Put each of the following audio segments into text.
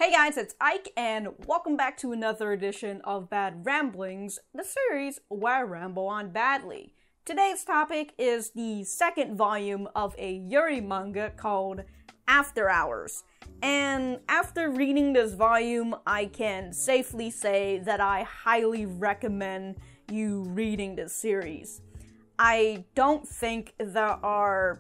Hey guys, it's Ike, and welcome back to another edition of Bad Ramblings, the series where I ramble on badly. Today's topic is the second volume of a Yuri manga called After Hours. And after reading this volume, I can safely say that I highly recommend you reading this series. I don't think the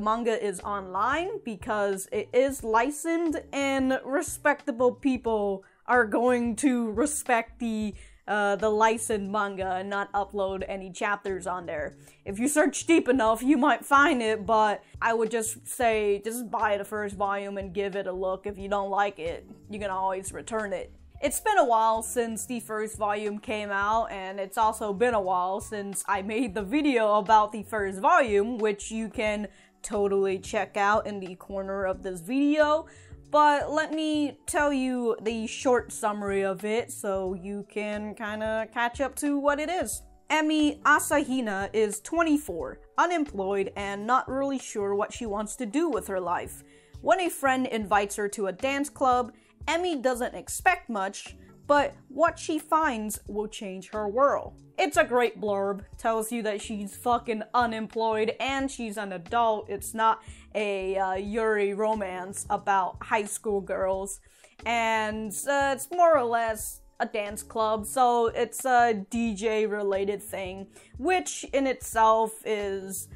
manga is online because it is licensed and respectable people are going to respect the licensed manga and not upload any chapters on there. If you search deep enough, you might find it, but I would just say just buy the first volume and give it a look. If you don't like it, you can always return it. It's been a while since the first volume came out, and it's also been a while since I made the video about the first volume, which you can totally check out in the corner of this video. But let me tell you the short summary of it so you can kinda catch up to what it is. Emi Ashiana is 24, unemployed, and not really sure what she wants to do with her life. When a friend invites her to a dance club, Emi doesn't expect much, but what she finds will change her world. It's a great blurb, tells you that she's fucking unemployed and she's an adult. It's not a Yuri romance about high school girls, and it's more or less a dance club, so it's a DJ related thing, which in itself is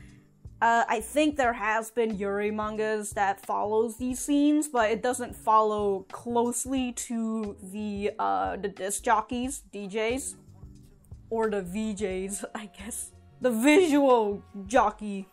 I think there has been Yuri mangas that follows these scenes, but it doesn't follow closely to the disc jockeys, DJs, or the VJs, I guess. The visual jockey.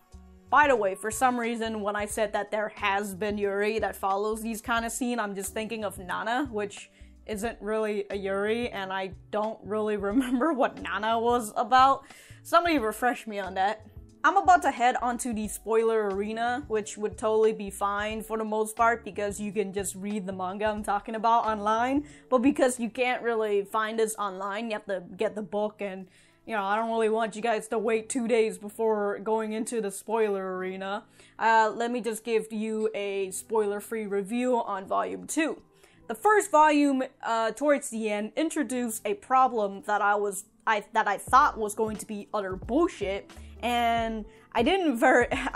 By the way, for some reason, when I said that there has been Yuri that follows these kind of scene, I'm just thinking of Nana, which isn't really a Yuri, and I don't really remember what Nana was about. Somebody refresh me on that. I'm about to head onto the spoiler arena, which would totally be fine for the most part because you can just read the manga I'm talking about online. But because you can't really find this online, you have to get the book, and I don't really want you guys to wait 2 days before going into the spoiler arena. Let me just give you a spoiler-free review on Volume 2. The first volume, towards the end, introduced a problem that I thought was going to be utter bullshit. And I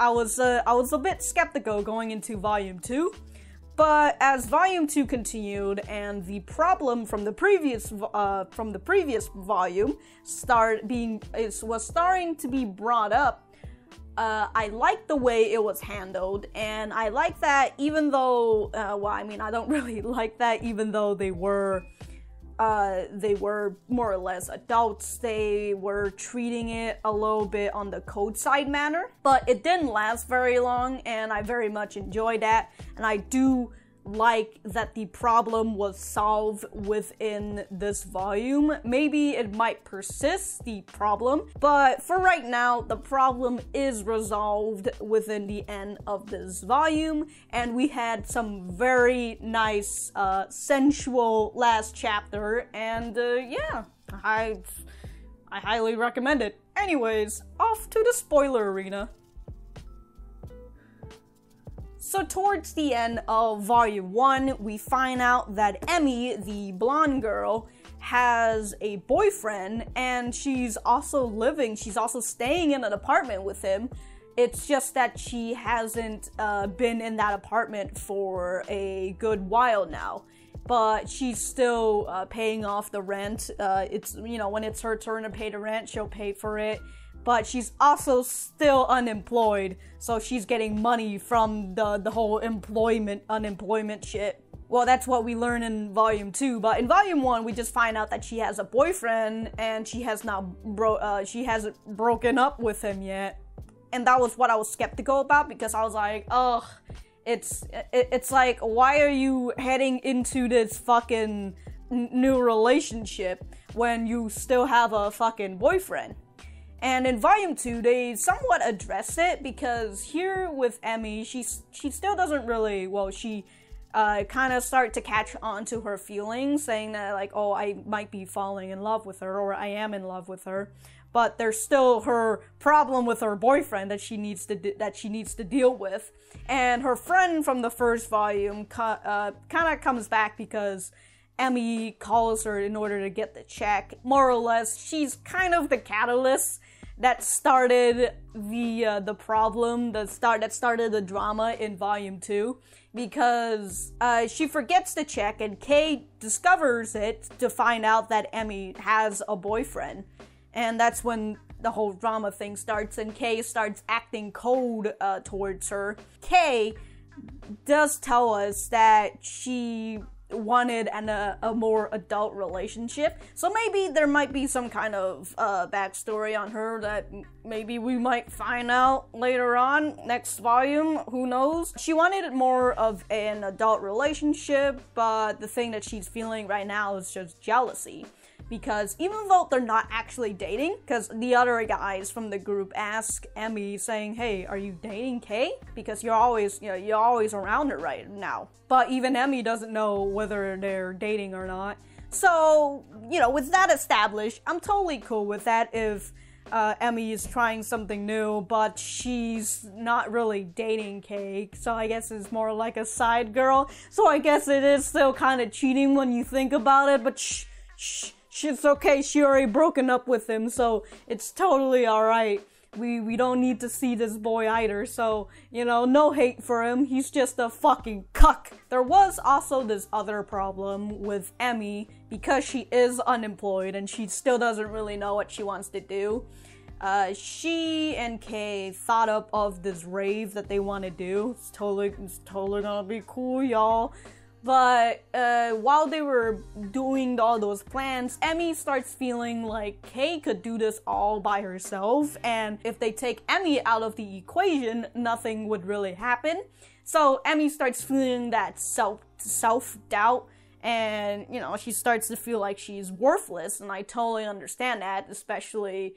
was a bit skeptical going into Volume 2, but as Volume 2 continued and the problem from the previous volume was starting to be brought up, I liked the way it was handled, and I like that even though, I don't really like that even though they were more or less adults. They were treating it a little bit on the code side manner, but it didn't last very long, and I very much enjoyed that, and I do like that the problem was solved within this volume. Maybe it might persist, the problem, but for right now, the problem is resolved within the end of this volume, and we had some very nice, sensual last chapter, and yeah, I highly recommend it. Anyways, off to the spoiler arena. So towards the end of Volume 1, we find out that Emi, the blonde girl, has a boyfriend, and she's also staying in an apartment with him. It's just that she hasn't been in that apartment for a good while now. But she's still paying off the rent. When it's her turn to pay the rent, she'll pay for it. But she's also still unemployed, so she's getting money from the whole unemployment shit. Well, that's what we learn in Volume 2, but in Volume 1, we just find out that she has a boyfriend, and she hasn't broken up with him yet. And that was what I was skeptical about, because I was like, ugh, it's like, why are you heading into this fucking new relationship when you still have a fucking boyfriend? And in Volume 2, they somewhat address it, because here with Emi, she still doesn't really, she kind of start to catch on to her feelings, saying that, like, oh, I might be falling in love with her, or I am in love with her. but there's still her problem with her boyfriend that she needs to deal with. And her friend from the first volume kind of comes back because Emi calls her in order to get the check. More or less, she's kind of the catalyst that started the problem, that started the drama in volume 2, because she forgets the check and Kay discovers it to find out that Emi has a boyfriend. And that's when the whole drama thing starts and Kay starts acting cold towards her. Kay does tell us that she wanted a more adult relationship, so maybe there might be some kind of backstory on her that maybe we might find out later on next volume, who knows. She wanted more of an adult relationship, but the thing that she's feeling right now is just jealousy. Because even though they're not actually dating, because the other guys from the group ask Emi saying, hey, are you dating Kay? Because you're always around her right now. But even Emi doesn't know whether they're dating or not. So, with that established, I'm totally cool with that if Emi is trying something new, but she's not really dating Kay. So I guess it's more like a side girl. So I guess it is still kind of cheating when you think about it, but shh. It's okay, she already broken up with him, so it's totally alright. We don't need to see this boy either, so, no hate for him, he's just a fucking cuck. There was also this other problem with Emi, because she is unemployed and she still doesn't really know what she wants to do. She and Kay thought up of this rave that they want to do. It's totally gonna be cool, y'all. But while they were doing all those plans, Emi starts feeling like Kay could do this all by herself, and if they take Emi out of the equation, nothing would really happen. So Emi starts feeling that self-doubt, and, she starts to feel like she's worthless, and I totally understand that, especially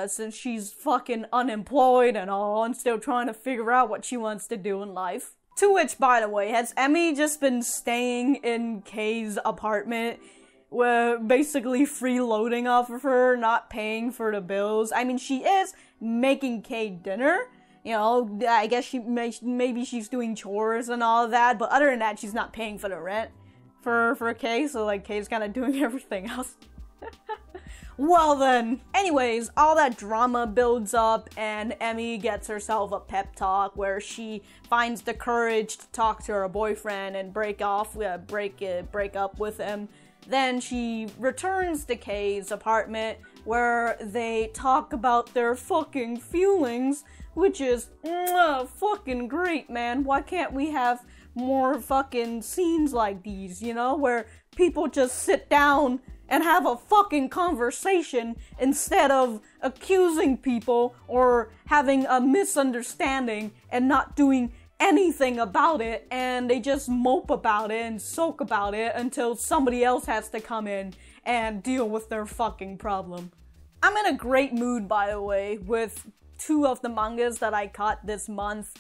since she's fucking unemployed and all, and still trying to figure out what she wants to do in life. To which, by the way, has Emi just been staying in Kay's apartment, basically freeloading off of her, not paying for the bills? I mean, she is making Kay dinner, I guess maybe she's doing chores and all of that, but other than that, she's not paying for the rent for Kay, so, Kay's kind of doing everything else. Well then, anyways, all that drama builds up and Emi gets herself a pep talk where she finds the courage to talk to her boyfriend and break up with him. Then she returns to Kay's apartment where they talk about their fucking feelings, which is fucking great, man. Why can't we have more fucking scenes like these, where people just sit down and have a fucking conversation instead of accusing people or having a misunderstanding and not doing anything about it, and they just mope about it and sulk about it until somebody else has to come in and deal with their fucking problem. I'm in a great mood, by the way, with 2 of the mangas that I caught this month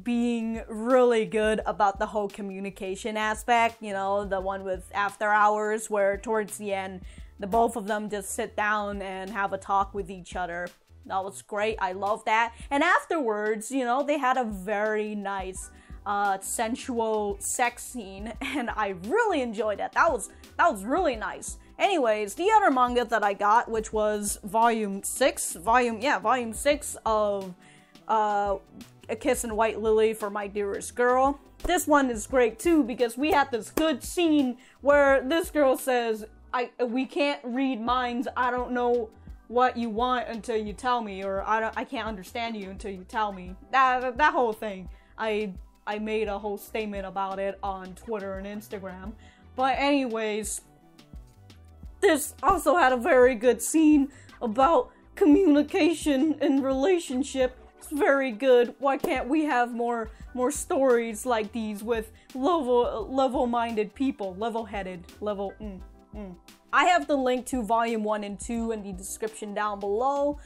being really good about the whole communication aspect, the one with After Hours, where towards the end, the both of them just sit down and have a talk with each other. That was great, I love that. And afterwards, they had a very nice, sensual sex scene, and I really enjoyed that. That was really nice. Anyways, the other manga that I got, which was volume 6 of, A Kiss in White Lily for My Dearest Girl. This one is great too because we had this good scene where this girl says, we can't read minds, I don't know what you want until you tell me, or I can't understand you until you tell me. That whole thing. I made a whole statement about it on Twitter and Instagram. But anyways, this also had a very good scene about communication and relationship. It's very good. Why can't we have more stories like these with level-minded people, level-headed, I have the link to volume 1 and 2 in the description down below.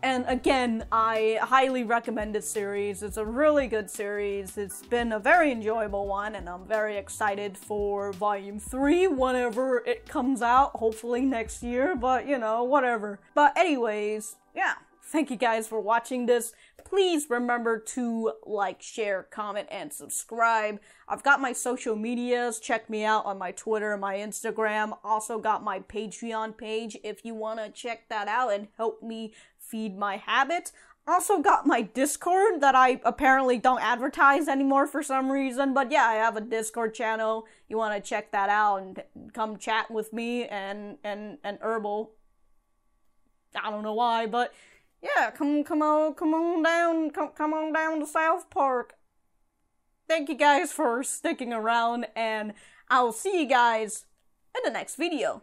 And again, I highly recommend this series. It's a really good series. It's been a very enjoyable one, and I'm very excited for Volume 3 whenever it comes out, hopefully next year, but you know, whatever. But anyways, yeah, thank you guys for watching this. Please remember to like, share, comment, and subscribe. I've got my social medias. Check me out on my Twitter, my Instagram. Also got my Patreon page if you want to check that out and help me feed my habit. Also got my Discord that I apparently don't advertise anymore for some reason, but yeah, I have a Discord channel. You want to check that out and come chat with me and Herbal. I don't know why, but yeah, come on down to South Park. Thank you guys for sticking around, and I'll see you guys in the next video.